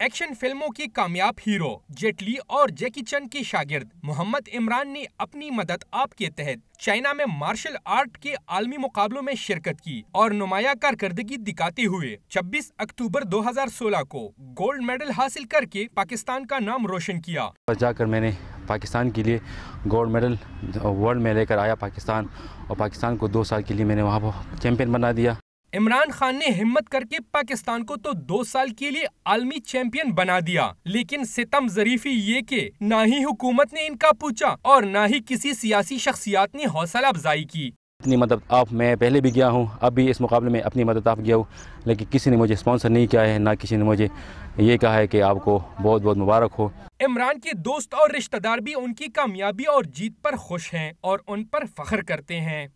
Action फिल्मों की कामयाब हीरो जेटली और जैकी चैन की शागिर्द मोहम्मद इमरान ने अपनी मदद आप के तहत चाइना में मार्शल आर्ट के आलमी मुकाबलों में शिरकत की और नुमाया कारकर्दगी दिखाते हुए 26 अक्टूबर 2016 को गोल्ड मेडल हासिल करके पाकिस्तान का नाम रोशन किया। जाकर मैंने पाकिस्तान के लिए गोल्ड मेडल वर्ल्ड में लेकर आया पाकिस्तान, और पाकिस्तान को 2 साल के लिए मैंने वहाँ पर चैंपियन बना दिया। इमरान खान ने हिम्मत करके पाकिस्तान को तो 2 साल के लिए आलमी चैंपियन बना दिया, लेकिन सितम ज़रीफी ये कि ना ही हुकूमत ने इनका पूछा और ना ही किसी सियासी शख्सियत ने हौसला अफजाई की। अपनी मदद आप मैं पहले भी गया हूँ, अब भी इस मुकाबले में अपनी मदद आप गया हूँ, लेकिन किसी ने मुझे स्पॉन्सर नहीं किया है, ना किसी ने मुझे ये कहा है कि आपको बहुत बहुत मुबारक हो। इमरान के दोस्त और रिश्तेदार भी उनकी कामयाबी और जीत पर खुश हैं और उन पर फख्र करते हैं।